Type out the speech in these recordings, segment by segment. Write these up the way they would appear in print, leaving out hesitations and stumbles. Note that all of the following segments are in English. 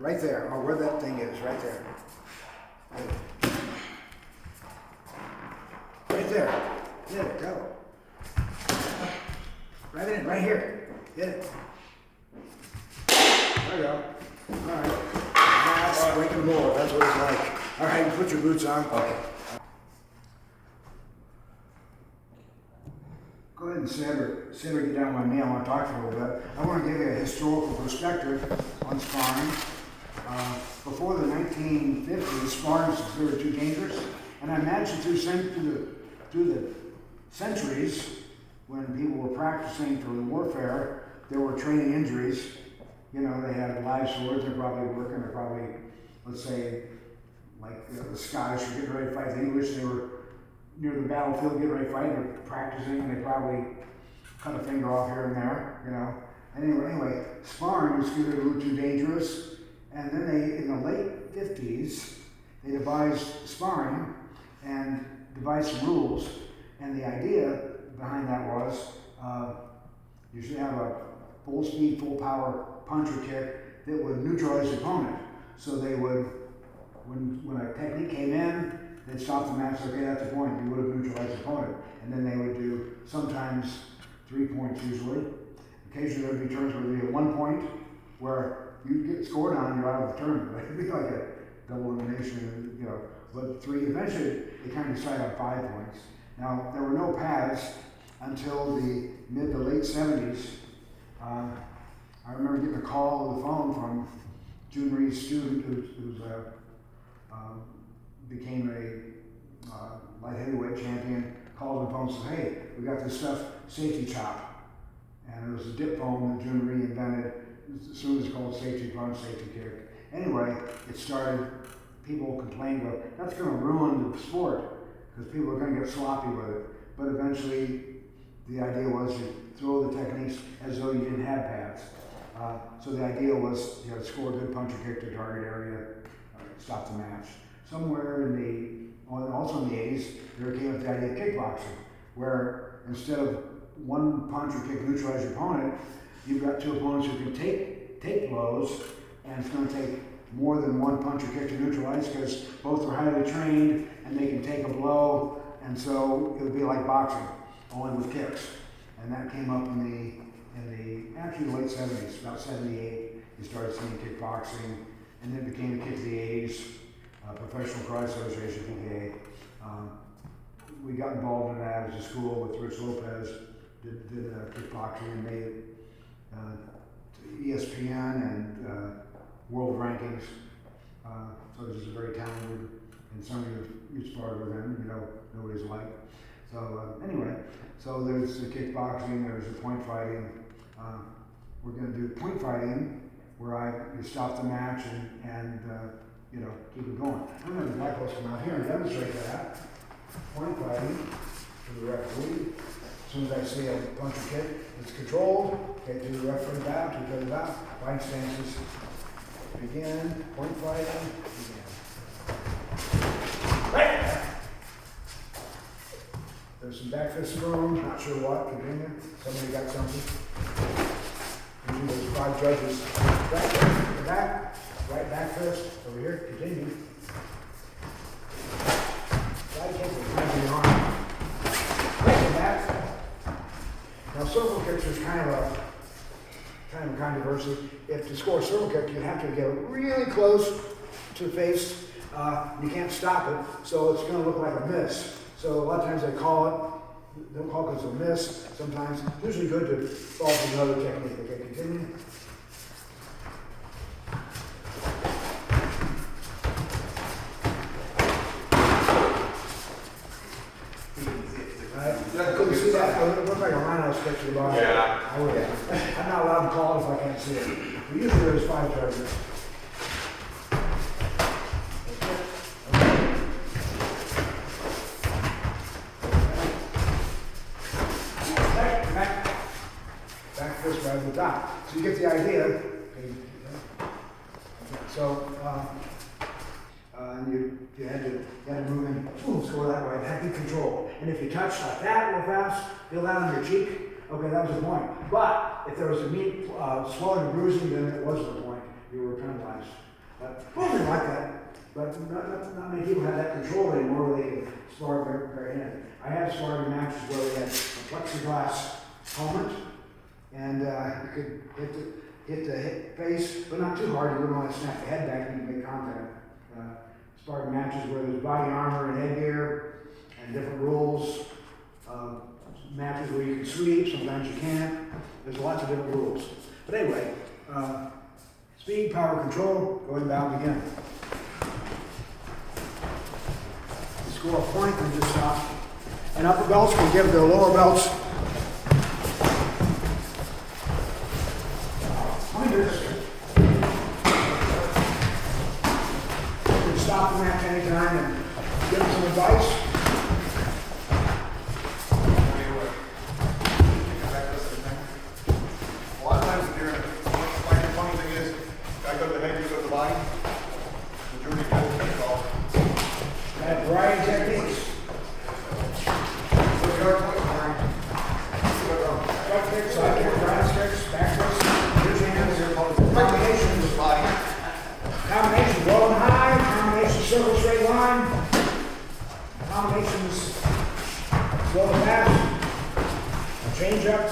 Right there, or where that thing is, right there. Right there. Get it, go. Right in, right here. Get it. There you go. Alright. That's breaking the law, that's what it's like. Alright, you put your boots on. Okay. Go ahead and sit or get down on me. I want to talk to you a little bit. I want to give you a historical perspective on sparring. Before the 1950s, sparring was considered too dangerous. And I imagine through the centuries, when people were practicing for warfare, there were training injuries. You know, they had live swords, they're probably working, they're probably, let's say, like the Scottish were getting ready to fight the English, they were near the battlefield getting ready to fight, they're practicing, and they probably cut a finger off here and there, you know. Anyway, sparring was considered a little too dangerous, and then they, in the late 50s, they devised sparring and devised some rules, and the idea behind that was you should have a full speed, full power punch or kick that would neutralize the opponent. So they would, when a technique came in, they'd stop the match, okay, that's the point, you would have neutralized the opponent. And then they would do sometimes 3 points usually. Occasionally there would be turns where there would be 1 point where you'd get scored on, you're out of the tournament. It'd be like a double elimination, you know. But eventually they kind of decided on 5 points. Now, there were no pads until the mid to late 70s. I remember getting a call on the phone from June Reed's student who became a light heavyweight champion, called on the phone and said, hey, we got this stuff, safety chop. And it was a dip foam that June Reed invented. As soon as it's called safety punch, safety kick. Anyway, it started, people complained about, that's going to ruin the sport because people are going to get sloppy with it. But eventually, the idea was to throw the techniques as though you didn't have pads. So the idea was, you know, score a good punch or kick to target area, stop the match. Somewhere also in the 80s, there came up the idea of kickboxing, where instead of one punch or kick neutralize your opponent, you've got two opponents who can take blows, and it's going to take more than one punch or kick to neutralize because both are highly trained and they can take a blow, and so it would be like boxing, only with kicks. And that came up in the actually late 70s, about 78, you started seeing kickboxing, and then it became a kick of the 80s, Professional Karate Association, PKA. We got involved in that as a school with Rich Lopez, did kickboxing and made it to ESPN and world rankings. So this is very talented, and some of you sparred with him, you know, nobody's like. So anyway, so there's the kickboxing, there's the point fighting. We're going to do point fighting, where you stop the match and you know, keep it going. I'm going to have the black belts come out here and demonstrate that. Point fighting to the referee. As soon as I see a punch or kick, it's controlled. Okay, to the referee bow, to the bow. Fighting stances. Begin. Point fighting. Begin. Right. There's some back fist room. Not sure what. Continue. Somebody got something. Usually there's 5 judges. Right there. The back. Right back fist. Over here. Continue. Side kick behind the arm. Right back. Now circle kicks is kind of a controversy. If to score a circle kick, you have to get really close to the face. You can't stop it, so it's going to look like a miss. So a lot of times they call it, they'll call it as a miss. Sometimes it's usually good to fall to another technique. Okay, continue. I couldn't see that. It looked like a rhino stick to the bottom. Yeah. I'm not allowed to call it if I can't see it. But usually there's 5 charges. Back fist right at the top. So you get the idea. So you had to move in, score that way, have good control. And if you touch like that real fast, feel that on your cheek, okay, that was the point. But if there was a swelling or bruising, then it wasn't the point. You were penalized. like that, but not many people have that control anymore where they can spar very hand. I have sparred in matches where we had a plexiglass helmet, and you could hit the face, but not too hard. You wouldn't want to snap the head back. You can make contact. Sparring matches where there's body armor and headgear and different rules. Matches where you can sweep, sometimes you can't. There's lots of different rules. But anyway, speed, power, control, go ahead and bound again. Score a point and just stop. And upper belts can give the lower belts. Let me do this. You can stop the match anytime and give them some advice. A lot of times when you're in the funny thing is, I go to the head, you go to the body. Majority of people can call. That variety of techniques. Front kicks, side kicks, ground kicks, back kicks, huge hands, combinations, combinations low and high, combinations circle straight line, combinations slow and fast, change up,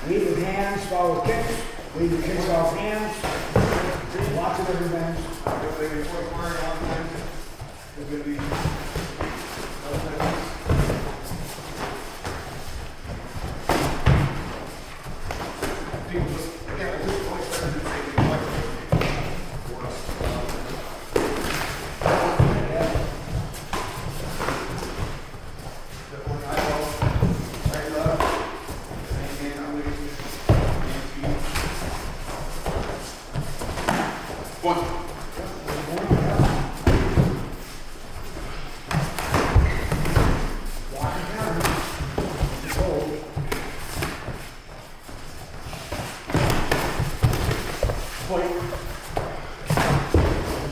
lead with hands, follow with kicks, lead with kicks off hands, lots of different things. It's going to be people just, again, I just don't expect them to say anything like for us. Definitely eyeball, right left, same hand, I'm leaving, hand feet. One.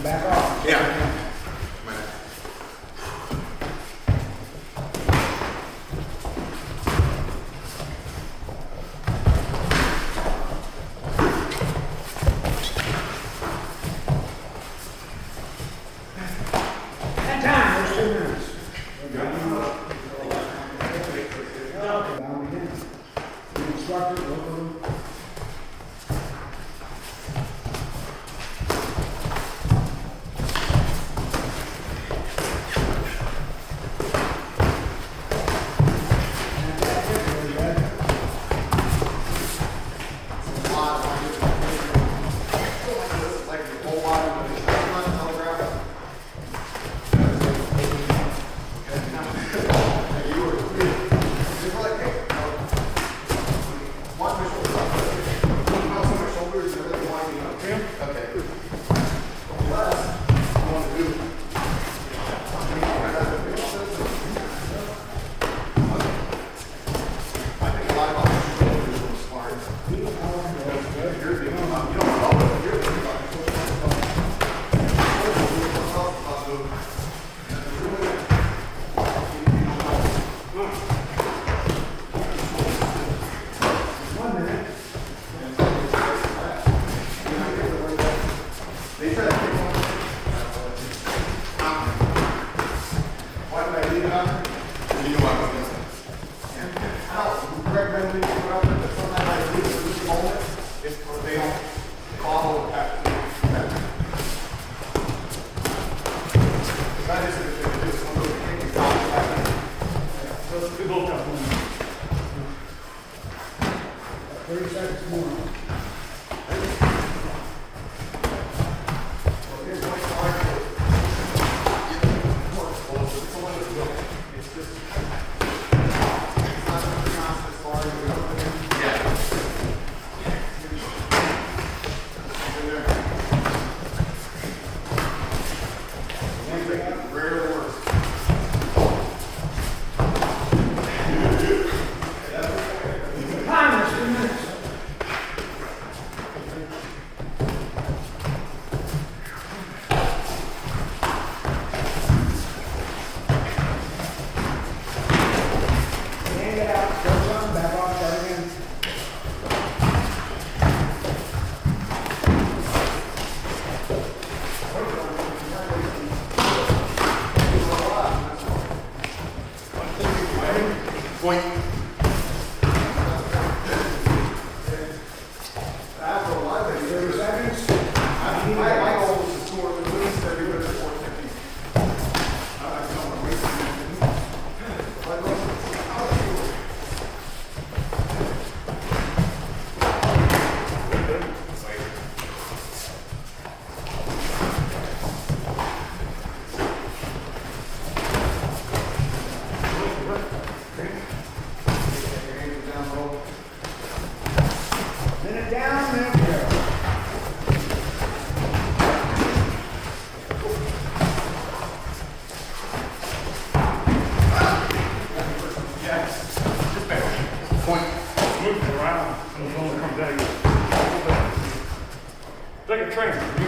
Back off. Yeah. That time, there's 2 minutes. Down again. The instructor, look at them.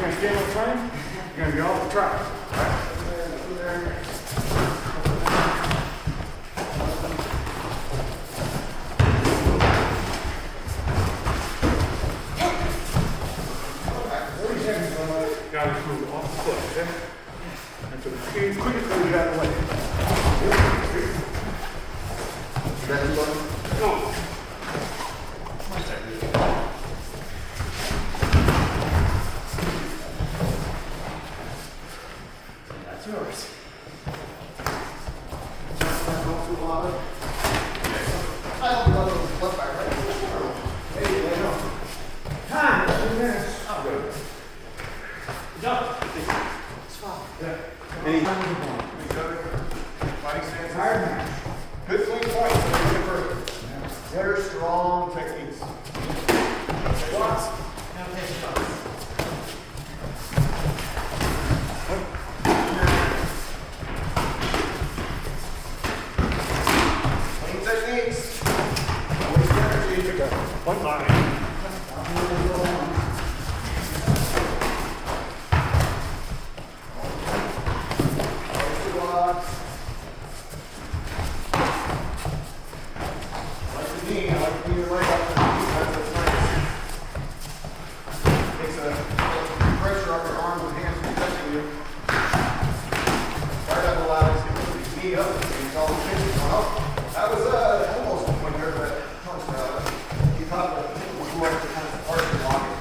gonna stand on frame, you're gonna be off the track. Alright? Gotta move off the foot, okay? And so as quick as you got away. No. That's yours. I don't know left back, right? Hey, you know. Time, 2 minutes. I'm good. Done. It's fine. Yeah. Any other fighting stances? Tired match. Good swing points. Very strong techniques. Shots. Now take shots. Clean techniques. No waste energy. One line. That was almost when you're at you thought that it was more to kind of part of the pocket.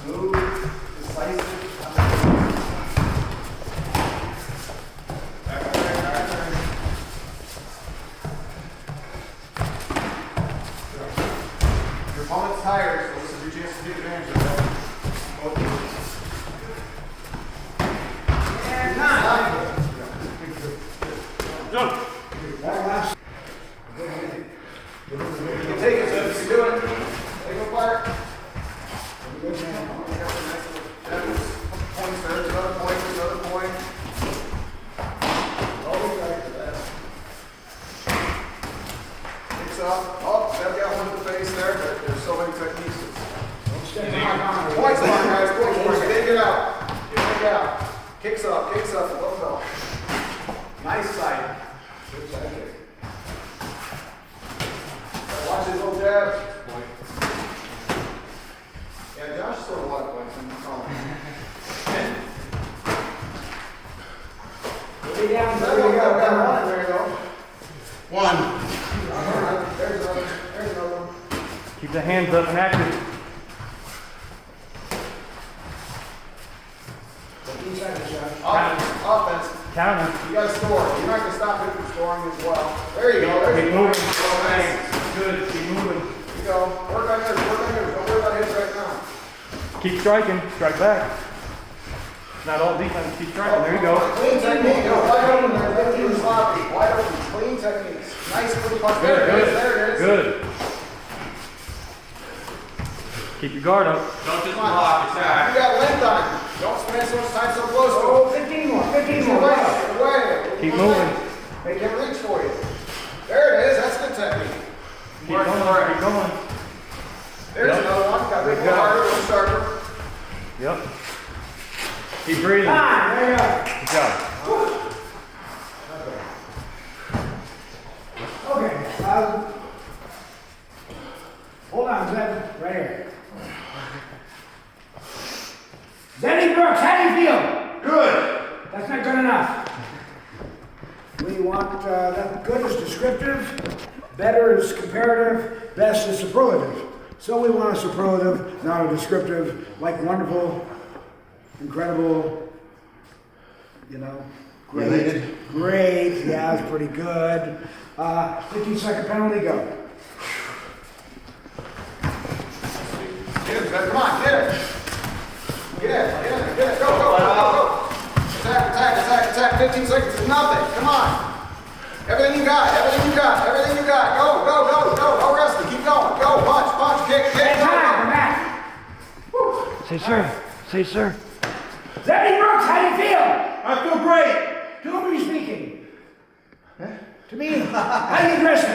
Smooth, decisive. Your opponent's tired, so this is your chance to take advantage of that. Both Done. You can take it, so if you do it, take it apart. Points there, there's another point, there's another point. Always right for that. Picks up, oh, that got one in the face there, but there's so many techniques. Points on, guys, points, dig it out. Dig it out. Kicks up, low go. Nice side. Good side kick. Watch his little jab. Yeah, Josh scored a lot of points in the column. Way down. There you go, got one. There you go. One. There's another one. Keep the hands up and active. 15 seconds, Josh. Offense. Counter. You gotta score. You're not gonna stop him from scoring as well. There you go. There Keep you go. moving. Oh, nice. Good. Keep moving. There you go. Work on yours. Work on yours. Don't worry about his right now. Keep striking. Strike back. Not all defense. Keep striking. There you go. Clean technique. Go wide open there. Lift your sloppy. Wide open. Clean techniques. Nice clean punch. There it is. There it is. Good. Keep your guard up. Don't just Come on. block, attack. You got length on him. Don't spend so much time so close to him. Oh, 15 more, 15 more. Away. Away. Keep moving. Make him reach for you. There it is. That's good technique. Keep going. Keep going. There's Yep. another one. Got a Good little job. harder, a little sharper. Yep. Keep breathing. There you go. Good job. Okay. Hold on, Zed. Right here. Zenny Brooks, how do you feel? Good. That's not good enough. We want, that good is descriptive, better is comparative, best is superlative. So we want a superlative, not a descriptive, like wonderful, incredible, you know, great. Related. Great, yeah, it's pretty good. 15-second penalty, go. Get him, Zed. Come on, get him. Get it. Go. Attack. 15 seconds is nothing. Come on. Everything you got. Go. No resting. Keep going. Go. Punch. Kick. Time, Go. come back. Say sir. Say sir. Zenny Brooks! you feel? I feel great. To whom are you speaking? To me? How do you address me?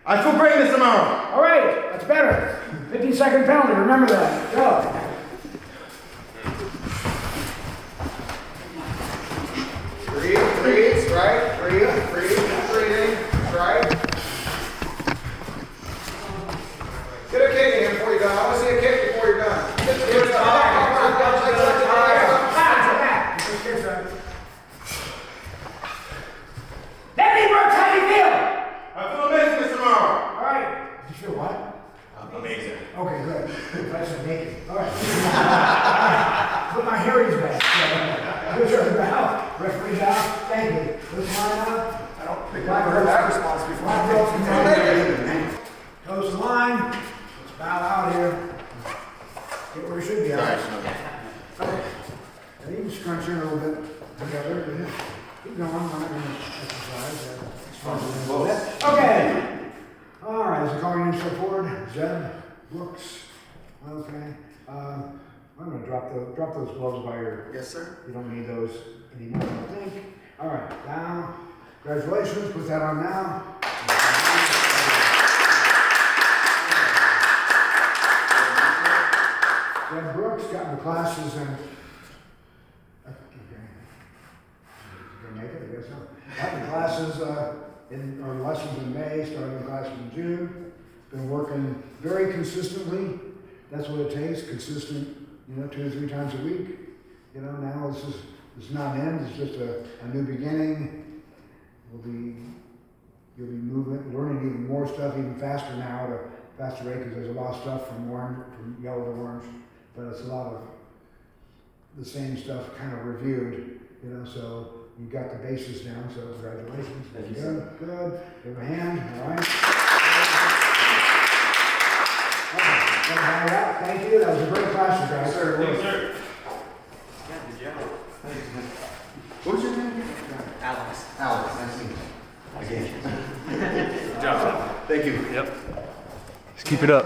I feel great, Mr. Morrow. All right, that's better. 15-second penalty, remember that. Go. Breathe, strike, breathing, strike. Get a kick in before you're done. I want to see a kick before you're done. Get it Let me work, how do you feel? I feel amazing, Mr. Morrow. All right. Did you feel what? Amazing. Okay, good. I said naked. All right. Put my hearings back. Who's your out? Referee's out. Thank you. Who's mine out? I don't think I've heard that response before. Black belts and goes the line. Let's bow out here. Get where it should be at. Okay. Now you can scrunch in a little bit together. Keep going. I'm not going to exercise. Okay. All right. Is it going in so forward? Zeb, Brooks. Okay. I'm going to drop those gloves by your. Yes, sir. You don't need those anymore, I don't think. All right. Down. Congratulations. Put that on now. Zeb Brooks got in the classes and. Okay. Gonna make it, I guess so. Got in classes or lessons in May, starting classes in June. Been working very consistently. That's what it takes, consistent, 2 or 3 times a week. Now it's not an end, it's just a new beginning. You'll be moving, learning even more stuff, even faster now at a faster rate, because there's a lot of stuff from yellow to orange, but it's a lot of the same stuff kind of reviewed, so you got the basis down, so congratulations. Thank you, Good, sir. good. Give a hand, all right? Thank you. That was a great class, you guys. Sir, Thank you, sir. Yeah, good job. What was your name? Alex. Alex, nice to meet you. Again. Good job. Thank you. Yep. Just keep it up.